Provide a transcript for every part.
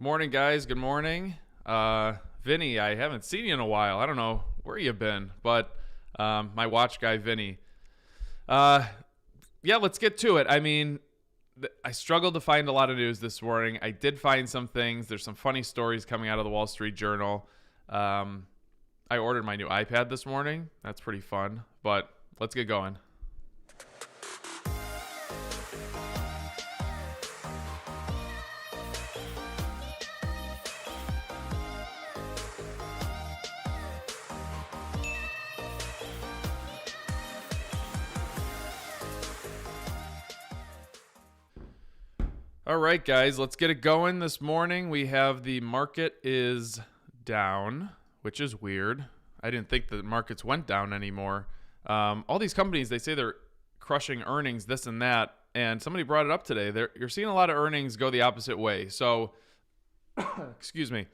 Morning, guys. Good morning. Vinny, I haven't seen you in a while. I don't know where you've been, but my watch guy, Vinny. Yeah, let's get to it. I mean, I struggled to find a lot of news this morning. I did find some things. There's some funny stories coming out of the Wall Street Journal. I ordered my new iPad this morning. That's pretty fun, but let's get going. All right, guys, let's get it going this morning. We have the market is down, which is weird. I didn't think the markets went down anymore. All these companies, they say they're crushing earnings, this and that, and somebody brought it up today. You're seeing a lot of earnings go the opposite way. So, excuse me.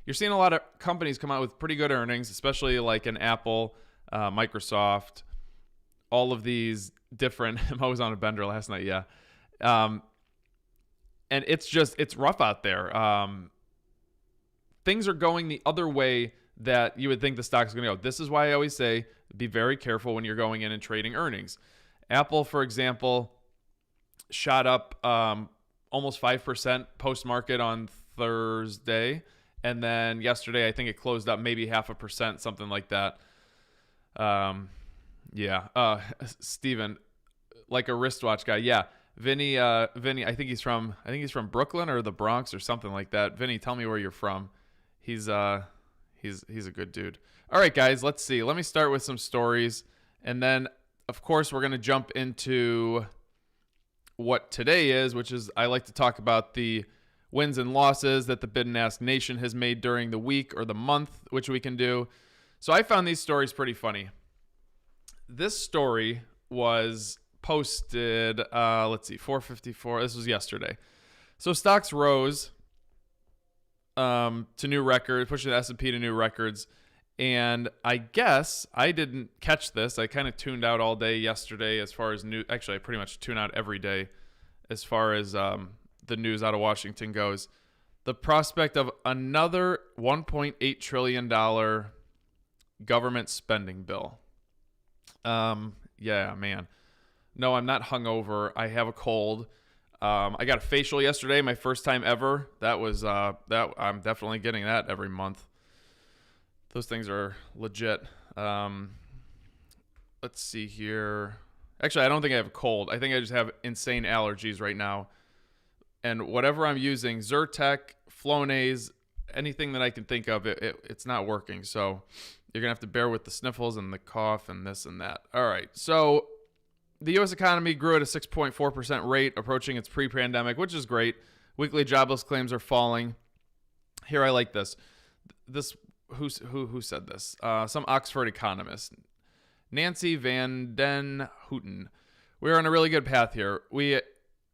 You're seeing a lot of companies come out with pretty good earnings, especially like an Apple, Microsoft, all of these different. I was on a bender last night, yeah. And it's rough out there. Things are going the other way that you would think the stock's going to go. This is why I always say be very careful when you're going in and trading earnings. Apple, for example, shot up almost 5% post-market on Thursday. And then yesterday, I think it closed up maybe 0.5%, something like that. Steven, like a wristwatch guy. Yeah. Vinny, I think he's from Brooklyn or the Bronx or something like that. Vinny, tell me where you're from. He's a good dude. All right, guys, let's see. Let me start with some stories, and then of course we're gonna jump into what today is, which is I like to talk about the wins and losses that the Bid and Ask Nation has made during the week or the month, which we can do. So I found these stories pretty funny. This story was posted, 454. This was yesterday. So stocks rose to new records, pushing the S&P to new records. And I guess I didn't catch this. I kind of tuned out all day yesterday as far as news. Actually, I pretty much tune out every day as far as the news out of Washington goes. The prospect of another $1.8 trillion government spending bill. Yeah, man. No, I'm not hungover. I have a cold. I got a facial yesterday, my first time ever. That was that I'm definitely getting that every month. Those things are legit. Let's see here. Actually, I don't think I have a cold. I think I just have insane allergies right now. And whatever I'm using, Zyrtec, Flonase, anything that I can think of, it's not working. So you're going to have to bear with the sniffles and the cough and this and that. All right. So the U.S. economy grew at a 6.4% rate, approaching its pre-pandemic, which is great. Weekly jobless claims are falling. Here, I like this. Who said this? Some Oxford economist, Nancy van den Houten. We're on a really good path here.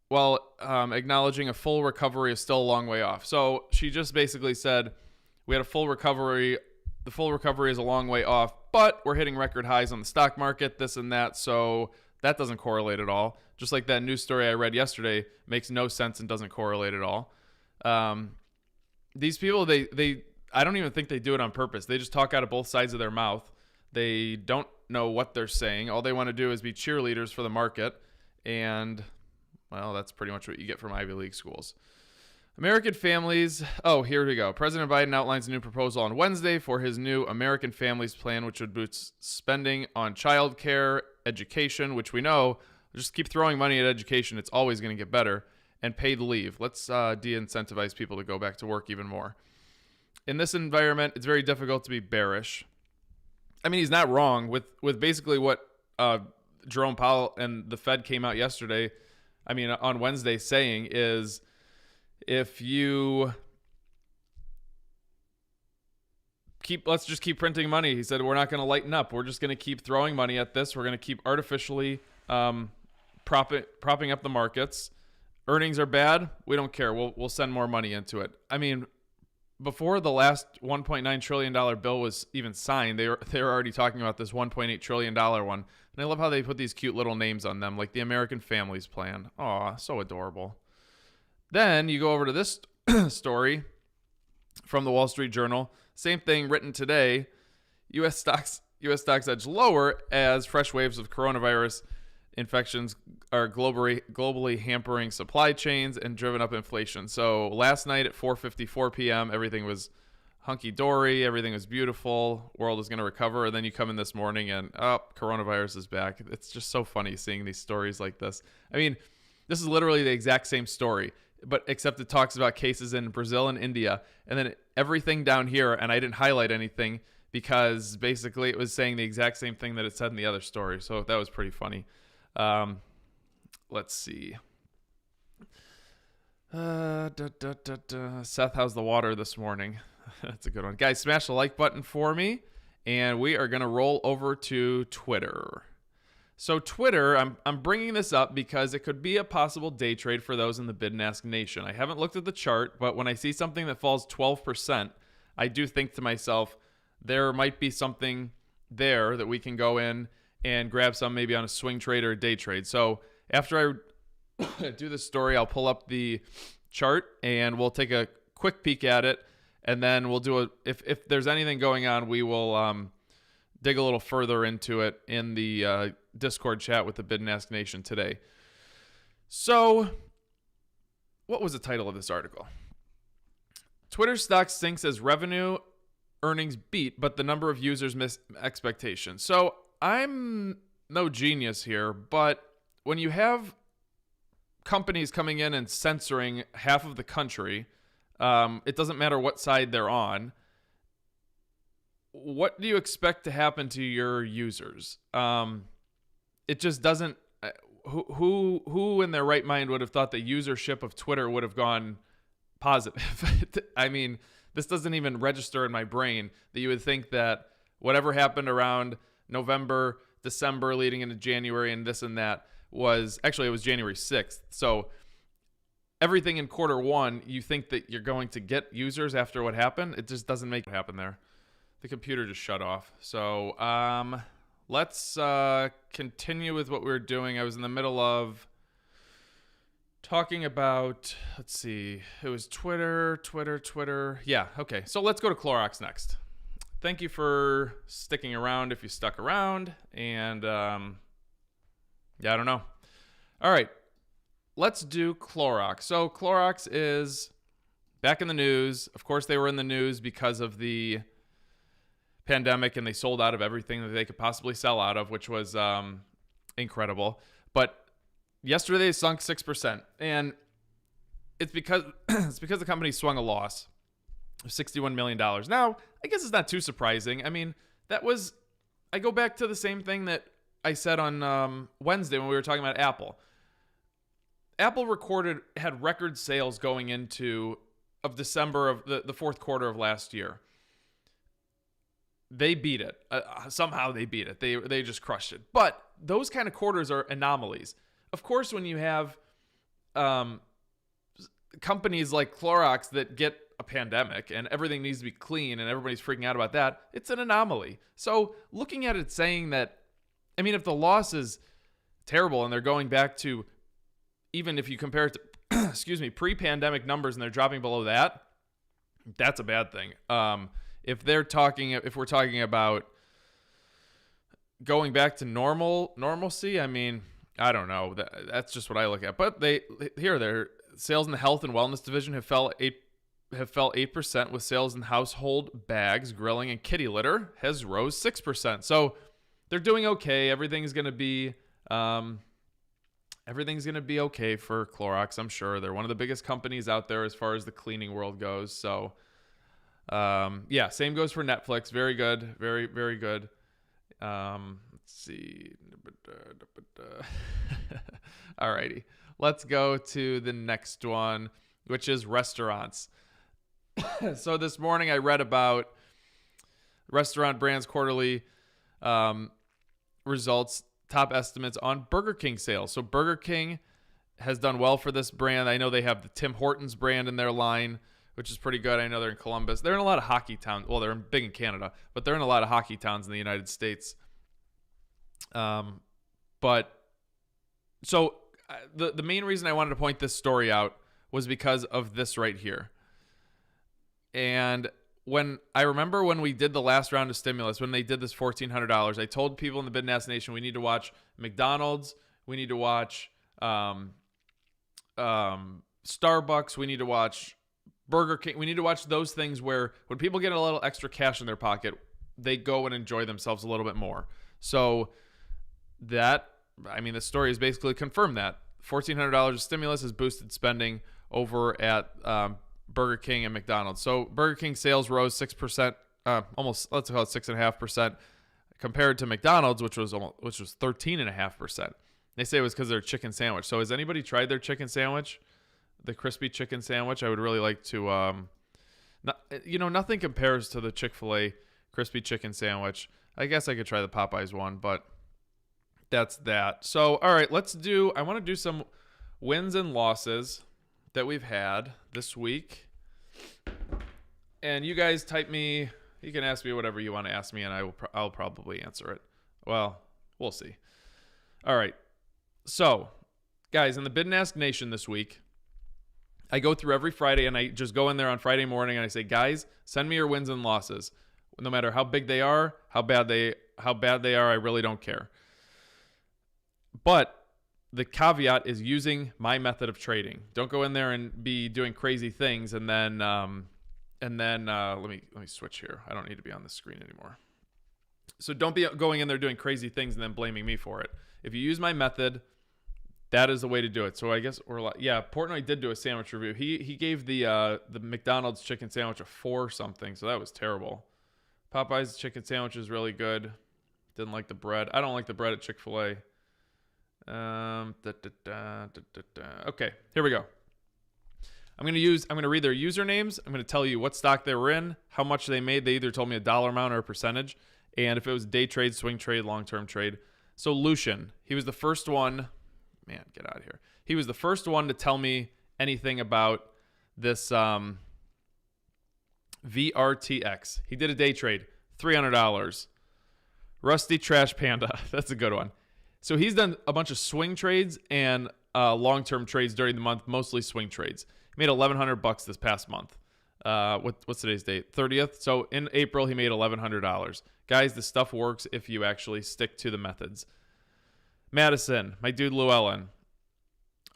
While acknowledging a full recovery is still a long way off. So she just basically said we had a full recovery. The full recovery is a long way off, but we're hitting record highs on the stock market, this and that. So that doesn't correlate at all. Just like that news story I read yesterday makes no sense and doesn't correlate at all. These people, I don't even think they do it on purpose. They just talk out of both sides of their mouth. They don't know what they're saying. All they want to do is be cheerleaders for the market. And, well, that's pretty much what you get from Ivy League schools. American families. Oh, here we go. President Biden outlines a new proposal on Wednesday for his new American Families Plan, which would boost spending on child care, education, which we know, just keep throwing money at education. It's always going to get better. And paid leave. Let's de-incentivize people to go back to work even more. In this environment, it's very difficult to be bearish. I mean, he's not wrong with basically what Jerome Powell and the Fed came out yesterday, on Wednesday saying is, if you let's just keep printing money. He said, we're not going to lighten up. We're just going to keep throwing money at this. We're going to keep artificially propping up the markets. Earnings are bad. We don't care. We'll send more money into it. I mean, before the last $1.9 trillion bill was even signed, they were already talking about this $1.8 trillion one. And I love how they put these cute little names on them, like the American Families Plan. Aw, so adorable. Then you go over to this story from the Wall Street Journal. Same thing written today. U.S. stocks edge lower as fresh waves of coronavirus infections are globally hampering supply chains and driven up inflation. So last night at 4:54 p.m., everything was hunky-dory. Everything was beautiful. World is going to recover. And then you come in this morning and, coronavirus is back. It's just so funny seeing these stories like this. I mean, this is literally the exact same story, but except it talks about cases in Brazil and India. And then everything down here, and I didn't highlight anything because basically it was saying the exact same thing that it said in the other story. So that was pretty funny. Let's see. Seth, how's the water this morning? That's a good one. Guys, smash the like button for me, and we are going to roll over to Twitter. So Twitter, I'm bringing this up because it could be a possible day trade for those in the bid and ask nation. I haven't looked at the chart, but when I see something that falls 12%, I do think to myself, there might be something there that we can go in and grab some maybe on a swing trade or a day trade. So after I do this story, I'll pull up the chart and we'll take a quick peek at it. And then we'll do if there's anything going on, we will dig a little further into it in the Discord chat with the Bid and Ask Nation today. So what was the title of this article? Twitter stock sinks as revenue earnings beat, but the number of users miss expectations. So I'm no genius here, but when you have companies coming in and censoring half of the country, it doesn't matter what side they're on. What do you expect to happen to your users? It just doesn't. Who in their right mind would have thought the usership of Twitter would have gone positive? I mean, this doesn't even register in my brain that you would think that whatever happened around November, December, leading into January, and this and that was actually it was January 6th. So everything in quarter one, you think that you're going to get users after what happened. It just doesn't make it happen there. The computer just shut off. So let's continue with what we were doing. I was in the middle of talking about, let's see, it was Twitter. Yeah, okay. So let's go to Clorox next. Thank you for sticking around if you stuck around. And yeah, I don't know. All right. Let's do Clorox. So Clorox is back in the news. Of course, they were in the news because of the pandemic, and they sold out of everything that they could possibly sell out of, which was incredible. But yesterday they sunk 6%, and it's because the company swung a loss of $61 million. Now, I guess it's not too surprising. I mean, I go back to the same thing that I said on Wednesday when we were talking about Apple. Apple had record sales going into of December of the fourth quarter of last year. They beat it. Somehow they beat it. They just crushed it. But those kind of quarters are anomalies. Of course, when you have companies like Clorox that get a pandemic and everything needs to be clean and everybody's freaking out about that, it's an anomaly. So looking at it saying that, I mean, if the loss is terrible and they're going back to, even if you compare it to, pre-pandemic numbers and they're dropping below that, that's a bad thing. If we're talking about going back to normalcy, I mean, I don't know. That's just what I look at. But their sales in the health and wellness division have fell 8%, with sales in household bags, grilling, and kitty litter has rose 6%. So they're doing okay. Everything's gonna be okay for Clorox, I'm sure. They're one of the biggest companies out there as far as the cleaning world goes. So yeah, same goes for Netflix. Very good. Very, very good. Let's see. Alrighty. Let's go to the next one, which is restaurants. So this morning I read about Restaurant Brands quarterly results, top estimates on Burger King sales. So Burger King has done well for this brand. I know they have the Tim Hortons brand in their line, which is pretty good. I know they're in Columbus. They're in a lot of hockey towns. Well, they're big in Canada, but they're in a lot of hockey towns in the United States. But so the main reason I wanted to point this story out was because of this right here. And I remember when we did the last round of stimulus, when they did this $1,400, I told people in the Bid Nass Nation, we need to watch McDonald's, we need to watch Starbucks, we need to watch Burger King. We need to watch those things where when people get a little extra cash in their pocket, they go and enjoy themselves a little bit more. So the story has basically confirmed that. $1,400 of stimulus has boosted spending over at Burger King and McDonald's. So Burger King sales rose 6%, almost, let's call it 6.5%, compared to McDonald's, which was 13.5%. They say it was because of their chicken sandwich. So has anybody tried their chicken sandwich? The crispy chicken sandwich? I would really like to, nothing compares to the Chick-fil-A crispy chicken sandwich. I guess I could try the Popeyes one, but that's that. So, all right, I want to do some wins and losses that we've had this week. And you guys you can ask me whatever you want to ask me, and I'll probably answer it. Well, we'll see. All right. So, guys, in the Bid and Ask Nation this week, I go through every Friday, and I just go in there on Friday morning, and I say, guys, send me your wins and losses. No matter how big they are, how bad they are, I really don't care. But the caveat is using my method of trading. Don't go in there and be doing crazy things, and then let me switch here. I don't need to be on the screen anymore. So don't be going in there doing crazy things and then blaming me for it. If you use my method, that is the way to do it. So I guess Portnoy did do a sandwich review. He gave the McDonald's chicken sandwich a 4 something, so that was terrible. Popeye's chicken sandwich is really good. Didn't like the bread. I don't like the bread at Chick-fil-A. Okay, here we go. I'm going to read their usernames. I'm going to tell you what stock they were in, how much they made. They either told me a dollar amount or a percentage, and if it was day trade, swing trade, long-term trade. So Lucian, he was the first one. Man, get out of here. He was the first one to tell me anything about this VRTX. He did a day trade, $300. Rusty Trash Panda, that's a good one. So he's done a bunch of swing trades and long-term trades during the month, mostly swing trades. He made $1,100 this past month. What's today's date? 30th. So in April, he made $1,100. Guys, this stuff works if you actually stick to the methods. Madison, my dude Llewellyn,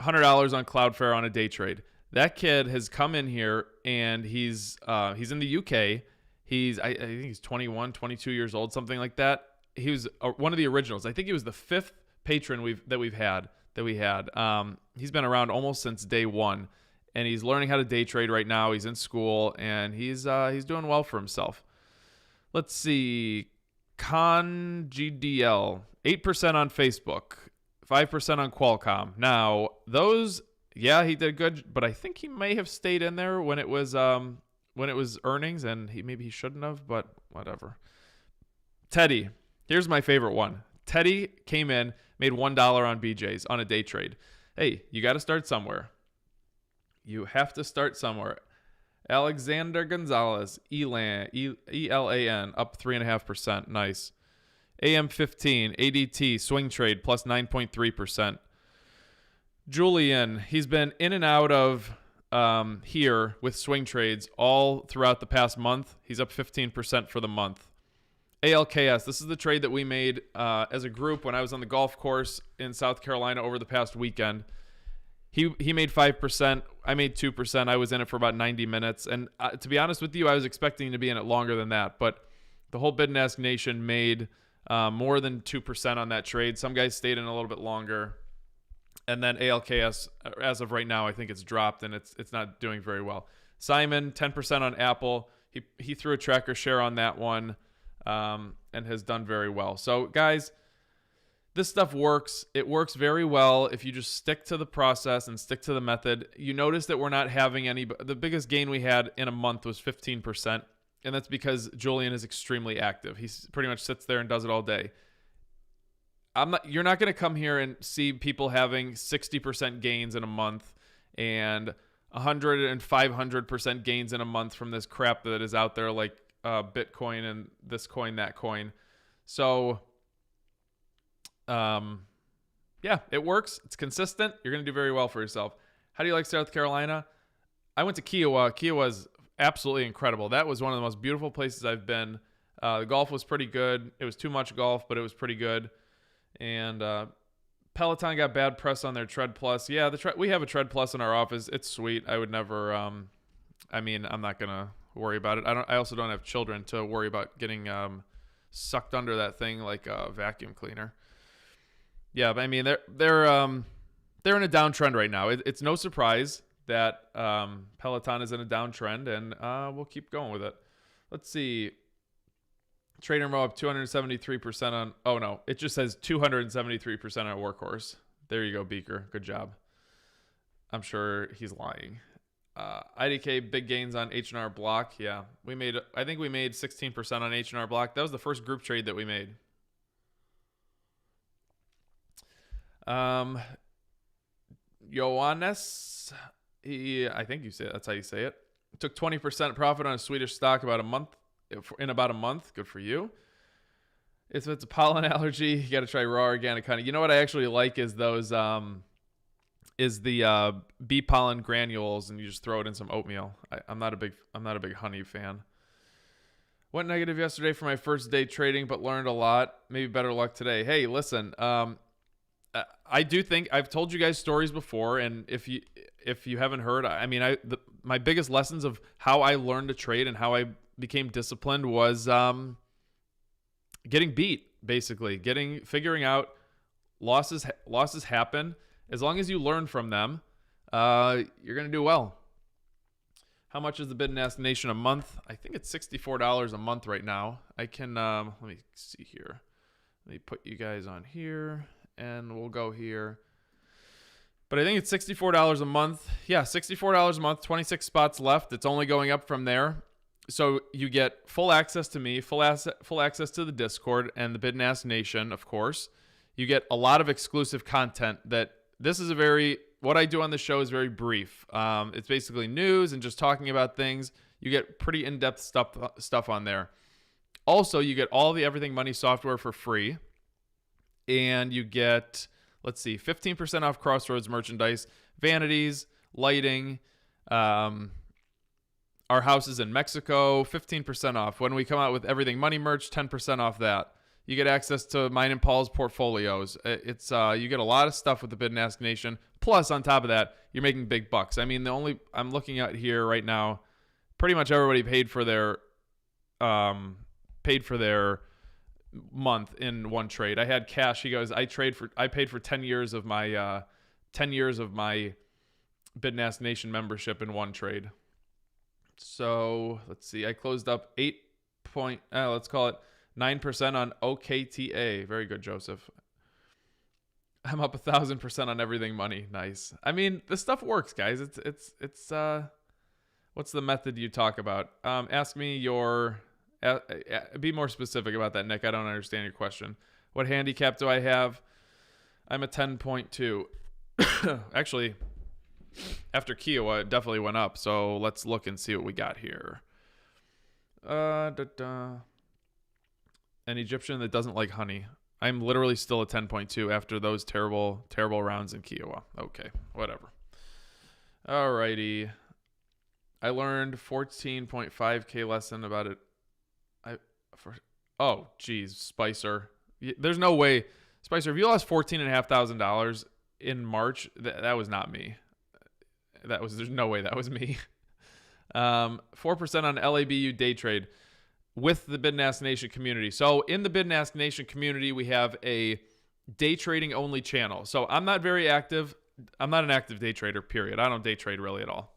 $100 on Cloudflare on a day trade. That kid has come in here and he's in the UK. I think he's 21, 22 years old, something like that. He was one of the originals. I think he was the 5th patron we had. He's been around almost since day one, and he's learning how to day trade right now. He's in school, and he's doing well for himself. Let's see. ConGDL, 8% on Facebook, 5% on Qualcomm. Now, those, yeah, he did good, but I think he may have stayed in there when it was earnings, and maybe he shouldn't have, but whatever. Teddy, here's my favorite one. Teddy came in, made $1 on BJ's on a day trade. Hey, you got to start somewhere. You have to start somewhere. Alexander Gonzalez, ELAN, up 3.5%. Nice. AM15, ADT, swing trade, plus 9.3%. Julian, he's been in and out of here with swing trades all throughout the past month. He's up 15% for the month. ALKS, this is the trade that we made as a group when I was on the golf course in South Carolina over the past weekend. He made 5%. I made 2%. I was in it for about 90 minutes. And to be honest with you, I was expecting to be in it longer than that. But the whole Bid and Ask Nation made more than 2% on that trade. Some guys stayed in a little bit longer. And then ALKS, as of right now, I think it's dropped and it's not doing very well. Simon, 10% on Apple. He threw a tracker share on that one and has done very well. So, guys, this stuff works. It works very well if you just stick to the process and stick to the method. You notice that we're not having the biggest gain we had in a month was 15%, and that's because Julian is extremely active. He pretty much sits there and does it all day. You're not going to come here and see people having 60% gains in a month and 100 and 500% gains in a month from this crap that is out there like Bitcoin and this coin, that coin. So, yeah, it works. It's consistent. You're going to do very well for yourself. How do you like South Carolina? I went to Kiowa. Kiowa's absolutely incredible. That was one of the most beautiful places I've been. The golf was pretty good. It was too much golf, but it was pretty good. And Peloton got bad press on their Tread Plus. Yeah, we have a Tread Plus in our office. It's sweet. I would never. I'm not gonna worry about it. I also don't have children to worry about getting sucked under that thing like a vacuum cleaner. Yeah, but I mean they're in a downtrend right now. It's no surprise that Peloton is in a downtrend, and we'll keep going with it. Let's see. Trader Mo up 273% on. Oh no, it just says 273% on Workhorse. There you go, Beaker. Good job. I'm sure he's lying. IDK big gains on H&R Block. Yeah, I think we made 16% on H&R Block. That was the first group trade that we made. Johannes, I think that's how you say it. Took 20% profit on a Swedish stock about a month. Good for you. If it's a pollen allergy, you got to try raw organic honey. You know what I actually like is those bee pollen granules, and you just throw it in some oatmeal. I'm not a big honey fan. Went negative yesterday for my first day trading, but learned a lot. Maybe better luck today. Hey, listen, I do think I've told you guys stories before, and if you haven't heard, my biggest lessons of how I learned to trade and how I became disciplined was getting beat, basically. Figuring out losses happen. As long as you learn from them, you're going to do well. How much is the Bid and Ask Nation a month? I think it's $64 a month right now. I can, let me see here. Let me put you guys on here, and we'll go here. But I think it's $64 a month. Yeah, $64 a month, 26 spots left. It's only going up from there. So you get full access to me, full access to the Discord and the Bid and Ask Nation, of course. You get a lot of exclusive content what I do on the show is very brief. It's basically news and just talking about things. You get pretty in-depth stuff on there. Also, you get all the Everything Money software for free. And you get, 15% off Crossroads merchandise, vanities, lighting, our houses in Mexico, 15% off. When we come out with Everything Money merch, 10% off that. You get access to mine and Paul's portfolios. You get a lot of stuff with the Bid and Ask Nation. Plus, on top of that, you're making big bucks. I mean, I'm looking at here right now, pretty much everybody paid for their month in one trade. I had Cash. He goes, I paid for 10 years of my Bid and Ask Nation membership in one trade. So let's see. I closed up 9% on OKTA. Very good, Joseph. I'm up 1,000% on Everything Money. Nice. I mean, this stuff works, guys. It's what's the method you talk about? Ask me be more specific about that, Nick. I don't understand your question. What handicap do I have? I'm a 10.2. Actually, after Kiowa, it definitely went up. So let's look and see what we got here. An Egyptian that doesn't like honey. I'm literally still a 10.2 after those terrible, terrible rounds in Kiowa. Okay, whatever. Alrighty. I learned 14.5K lesson about it. Geez, Spicer. There's no way. Spicer, if you lost $14,500 in March, that was not me. There's no way that was me. 4% on LABU day trade with the Bid and Ask Nation community. So in the Bid and Ask Nation community, we have a day trading only channel. So I'm not very active. I'm not an active day trader, period. I don't day trade really at all.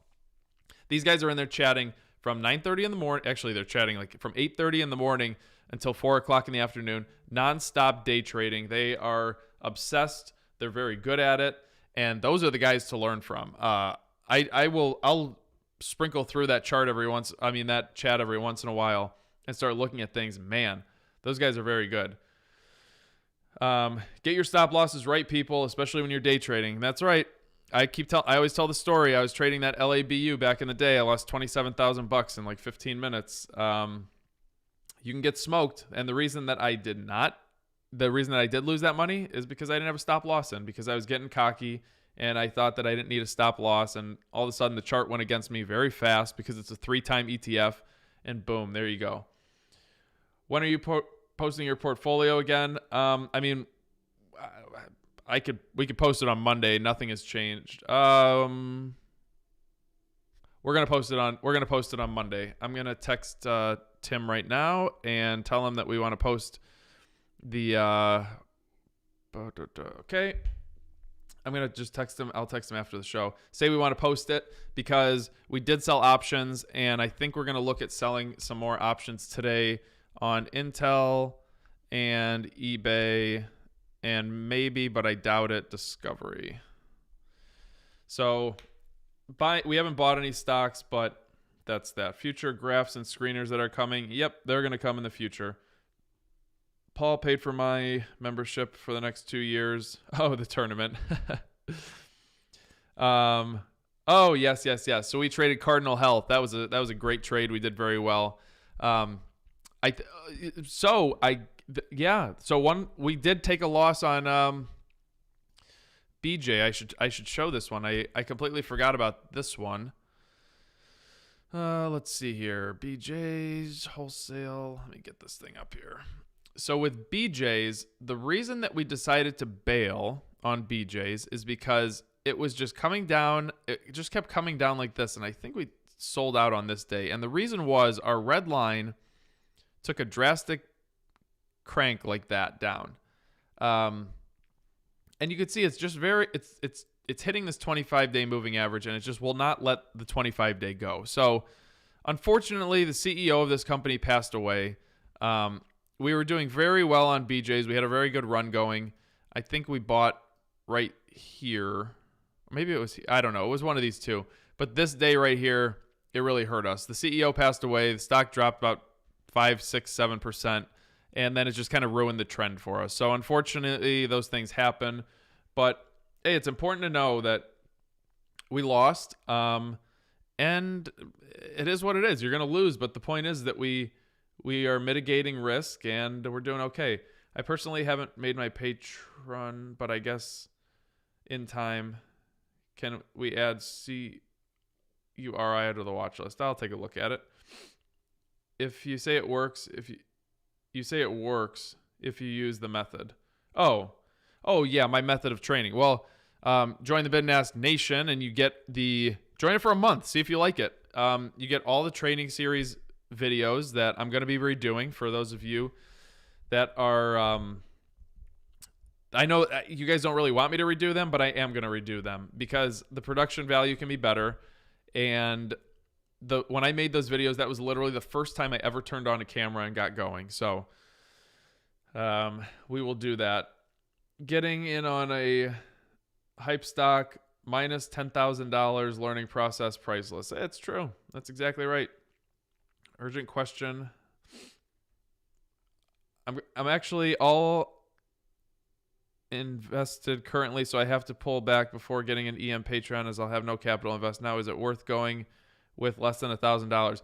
These guys are in there chatting from 9:30 in the morning. Actually, they're chatting like from 8:30 in the morning until 4 o'clock in the afternoon. Nonstop day trading. They are obsessed. They're very good at it. And those are the guys to learn from. I'll sprinkle through that chat every once in a while and start looking at things. Man, those guys are very good. Get your stop losses right, people, especially when you're day trading. That's right. I always tell the story. I was trading that LABU back in the day. I lost $27,000 in like 15 minutes. You can get smoked, and the reason that I did lose that money is because I didn't have a stop loss in, because I was getting cocky and I thought that I didn't need a stop loss, and all of a sudden the chart went against me very fast because it's a 3-time ETF, and boom, there you go. When are you posting your portfolio again? I mean, we could post it on Monday. Nothing has changed. We're gonna post it on Monday. I'm gonna text Tim right now and tell him that we want to post the okay. I'm going to just text him. I'll text him after the show. Say we want to post it because we did sell options, and I think we're going to look at selling some more options today on Intel and eBay and maybe, but I doubt it, Discovery. So we haven't bought any stocks, but that's that. Future graphs and screeners that are coming. Yep, they're going to come in the future. Paul paid for my membership for the next 2 years. Oh, the tournament. Oh, yes. So we traded Cardinal Health. That was a great trade. We did very well. So we did take a loss on BJ. I should show this one. I completely forgot about this one. Let's see here. BJ's wholesale. Let me get this thing up here. So with BJ's, the reason that we decided to bail on BJ's is because it was just coming down. It just kept coming down like this. And I think we sold out on this day. And the reason was our red line took a drastic crank like that down. And you can see it's just it's hitting this 25-day moving average, and it just will not let the 25-day go. So unfortunately, the CEO of this company passed away. We were doing very well on BJ's. We had a very good run going. I think we bought right here. Maybe it was, I don't know. It was one of these two. But this day right here, it really hurt us. The CEO passed away. The stock dropped about 5, 6, 7%. And then it just kind of ruined the trend for us. So unfortunately, those things happen. But hey, it's important to know that we lost. And it is what it is. You're going to lose. But the point is that we are mitigating risk, and we're doing okay. I personally haven't made my Patreon, but I guess in time, can we add CURI to the watch list? I'll take a look at it. If you say it works, if you use the method. Oh yeah, my method of training. Well, join the Bid and Ask Nation, and you get join it for a month. See if you like it. You get all the training series videos that I'm going to be redoing for those of you that are I know you guys don't really want me to redo them, but I am going to redo them because the production value can be better. And when I made those videos, that was literally the first time I ever turned on a camera and got going. So we will do that. Getting in on a hype stock minus $10,000 learning process priceless. It's true. That's exactly right. Urgent question. I'm actually all invested currently, so I have to pull back before getting an EM Patreon as I'll have no capital invest now. Is it worth going with less than $1,000?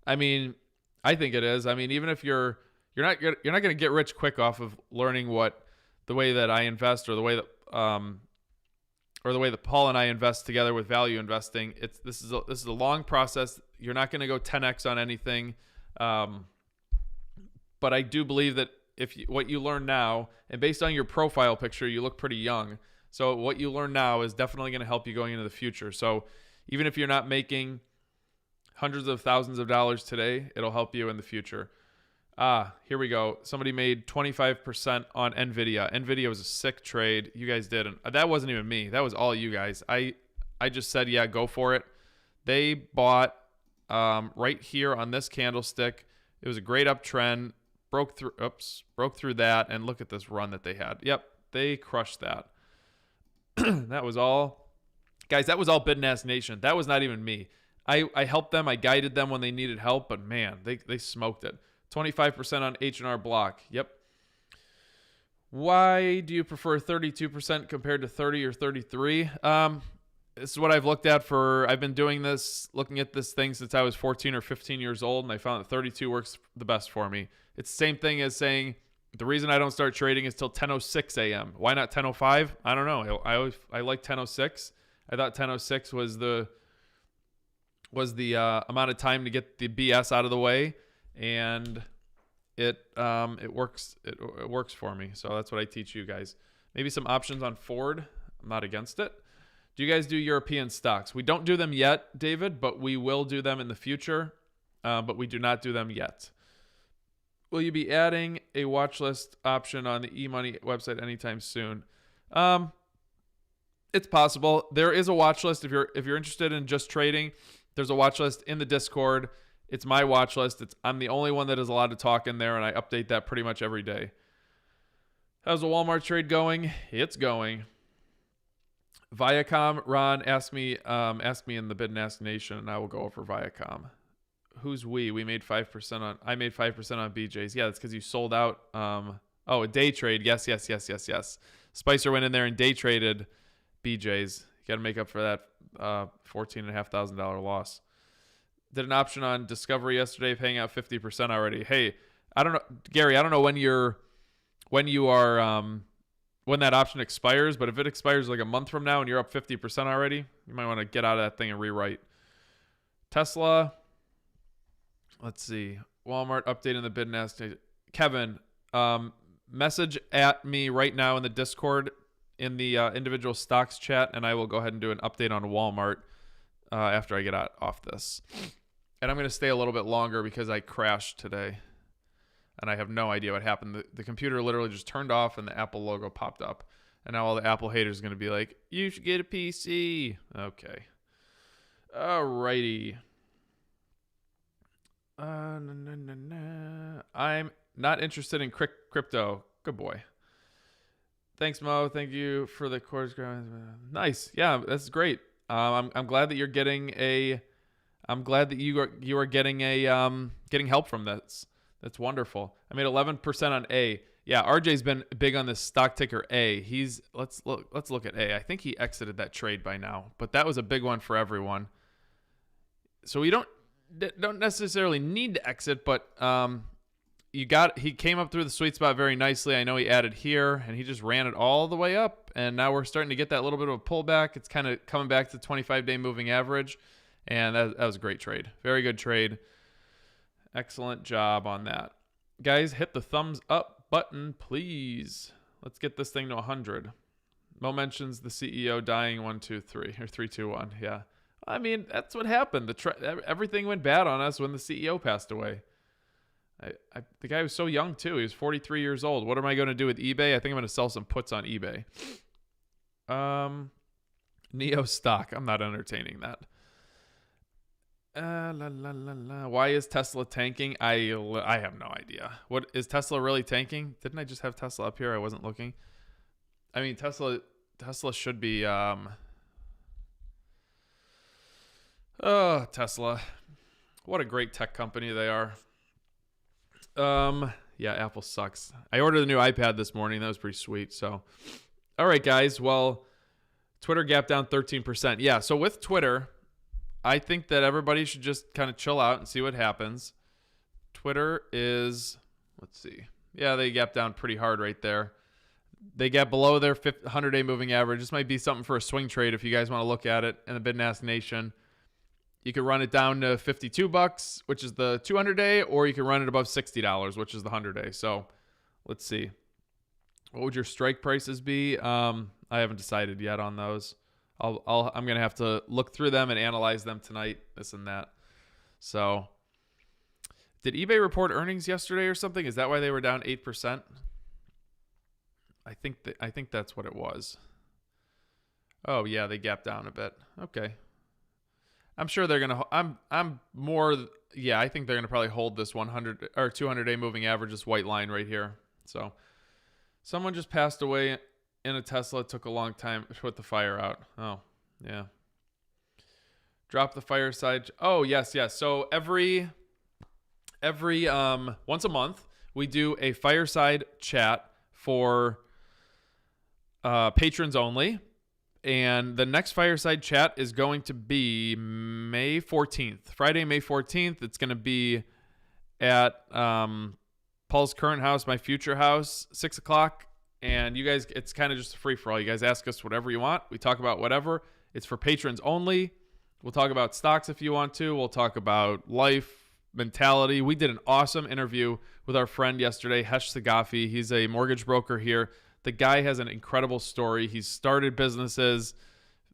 I mean, I think it is. I mean, even if you're not going to get rich quick off of learning the way that I invest or the way that Paul and I invest together with value investing. This is a long process. You're not going to go 10x on anything. But I do believe that what you learn now, and based on your profile picture, you look pretty young. So what you learn now is definitely going to help you going into the future. So even if you're not making hundreds of thousands of dollars today, it'll help you in the future. Here we go. Somebody made 25% on NVIDIA. NVIDIA was a sick trade. You guys didn't. That wasn't even me. That was all you guys. I just said, yeah, go for it. They bought right here on this candlestick. It was a great uptrend. Broke through that, and look at this run that they had. Yep, they crushed that. That was all. Guys, that was all Bid and Ask Nation. That was not even me. I helped them. I guided them when they needed help, but man, they smoked it. 25% on H&R Block. Yep. Why do you prefer 32% compared to 30 or 33? This is what I've looked at I've been looking at this thing since I was 14 or 15 years old, and I found that 32 works the best for me. It's the same thing as saying The reason I don't start trading is till 10:06 a.m. Why not 10:05? I don't know. I like 10:06. I thought 10:06 was the amount of time to get the BS out of the way, and it works. It works for me. So that's what I teach you guys. Maybe some options on Ford. I'm not against it. Do you guys do European stocks? We don't do them yet, David, but we will do them in the future. But we do not do them yet. Will you be adding a watch list option on the eMoney website anytime soon? It's possible. There is a watch list if you're interested in just trading. There's a watch list in the Discord. It's my watch list. I'm the only one that is allowed to talk in there, and I update that pretty much every day. How's the Walmart trade going? It's going. Viacom, Ron, ask me in the Bid and Ask Nation, and I will go over Viacom. Who's we? We made 5% on. I made 5% on BJ's. Yeah, that's because you sold out. A day trade. Yes. Spicer went in there and day traded BJ's. You got to make up for that $14,500 loss. Did an option on Discovery yesterday, paying out 50% already. Hey, I don't know, Gary. I don't know when that option expires, but if it expires like a month from now and you're up 50% already, you might want to get out of that thing and rewrite. Tesla. Let's see. Walmart updating the bid and ask. Kevin, message at me right now in the Discord in the individual stocks chat, and I will go ahead and do an update on Walmart after I get off this. And I'm going to stay a little bit longer because I crashed today, and I have no idea what happened. The computer literally just turned off, and the Apple logo popped up. And now all the Apple haters are going to be like, you should get a PC. Okay. Alrighty. I'm not interested in crypto. Good boy. Thanks, Mo. Thank you for the course. Nice. Yeah, that's great. I'm glad that you're getting I'm glad that you are getting getting help from this. That's wonderful. I made 11% on A. Yeah, RJ's been big on this stock ticker A. Let's look at A. I think he exited that trade by now, but that was a big one for everyone. So we don't necessarily need to exit, but he came up through the sweet spot very nicely. I know he added here, and he just ran it all the way up, and now we're starting to get that little bit of a pullback. It's kind of coming back to the 25-day moving average, and that was a great trade. Very good trade. Excellent job on that. Guys, hit the thumbs up button, please. Let's get this thing to 100. Mo mentions the CEO dying 1, 2, 3, or 3, 2, 1. Yeah. I mean, that's what happened. Everything went bad on us when the CEO passed away. The guy was so young, too. He was 43 years old. What am I going to do with eBay? I think I'm going to sell some puts on eBay. Neo stock. I'm not entertaining that. Why is Tesla tanking? I have no idea. What is Tesla really tanking? Didn't I just have Tesla up here? I wasn't looking. I mean, Tesla should be... Oh, Tesla. What a great tech company they are. Yeah, Apple sucks. I ordered a new iPad this morning. That was pretty sweet. So, all right, guys. Well, Twitter gap down 13%. Yeah, so with Twitter, I think that everybody should just kind of chill out and see what happens. Twitter is, let's see. Yeah, they gap down pretty hard right there. They get below their 100-day moving average. This might be something for a swing trade if you guys want to look at it in the Bid and Ask Nation. You could run it down to $52, which is the 200-day, or you can run it above $60, which is the 100-day. So let's see. What would your strike prices be? I haven't decided yet on those. I'm going to have to look through them and analyze them tonight, this and that. So did eBay report earnings yesterday or something? Is that why they were down 8%? I think that's what it was. Oh, yeah, they gapped down a bit. Okay. I'm sure they're going to I think they're going to probably hold this 100 or 200-day moving average, this white line right here. So someone just passed away in a Tesla. It took a long time to put the fire out. Oh, yeah. Drop the fireside. Oh, yes. So every once a month, we do a fireside chat for patrons only. And the next fireside chat is going to be May 14th. Friday, May 14th. It's going to be at Paul's current house, my future house, 6 o'clock. And you guys, it's kind of just a free for all. You guys ask us whatever you want. We talk about whatever. It's for patrons only. We'll talk about stocks if you want to. We'll talk about life, mentality. We did an awesome interview with our friend yesterday, Hesh Sagafi. He's a mortgage broker here. The guy has an incredible story. He's started businesses.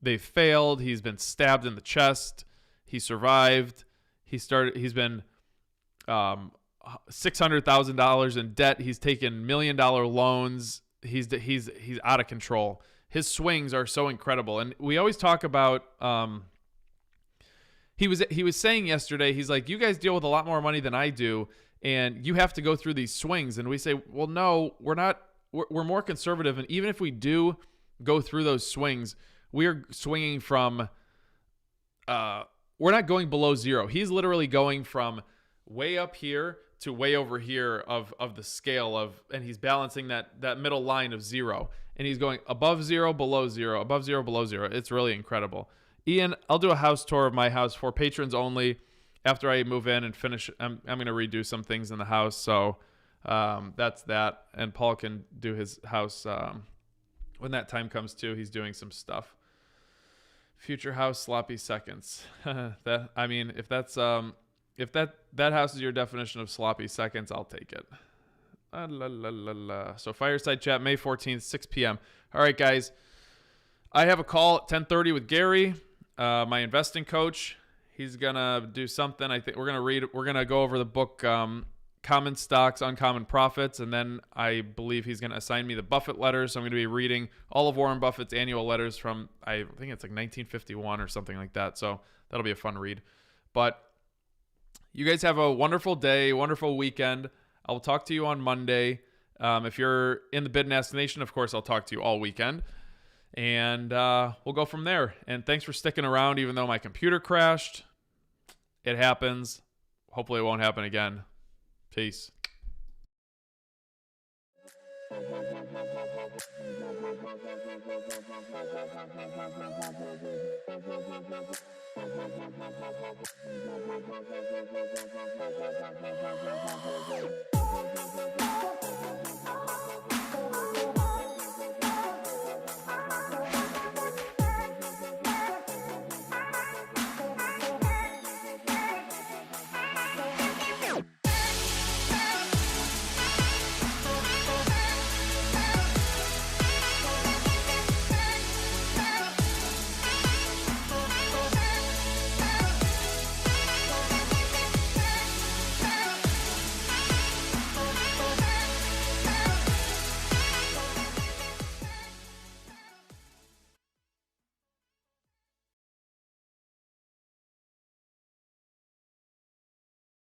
They failed. He's been stabbed in the chest. He survived. He's been $600,000 in debt. He's taken $1 million loans. He's out of control. His swings are so incredible. And we always talk about he was saying yesterday, he's like, you guys deal with a lot more money than I do, and you have to go through these swings. And we say, well, no, we're not. We're more conservative. And even if we do go through those swings, we are swinging from we're not going below zero. He's literally going from way up here to way over here of the scale of, and he's balancing that middle line of zero. And he's going above zero, below zero, above zero, below zero. It's really incredible. Ian, I'll do a house tour of my house for patrons only after I move in and finish. I'm going to redo some things in the house. So that's that. And Paul can do his house when that time comes too. He's doing some stuff. Future house, sloppy seconds. If that house is your definition of sloppy seconds, I'll take it. So Fireside Chat, May 14th, 6 p.m. All right, guys. I have a call at 10:30 with Gary, my investing coach. He's going to do something. I think we're going to go over the book Common Stocks, Uncommon Profits, and then I believe he's going to assign me the Buffett letters. So I'm going to be reading all of Warren Buffett's annual letters from, I think it's like 1951 or something like that. So that'll be a fun read. But you guys have a wonderful day, wonderful weekend. I will talk to you on Monday. If you're in the Bid and Ask Nation, of course, I'll talk to you all weekend. And we'll go from there. And thanks for sticking around, even though my computer crashed. It happens. Hopefully it won't happen again. Peace.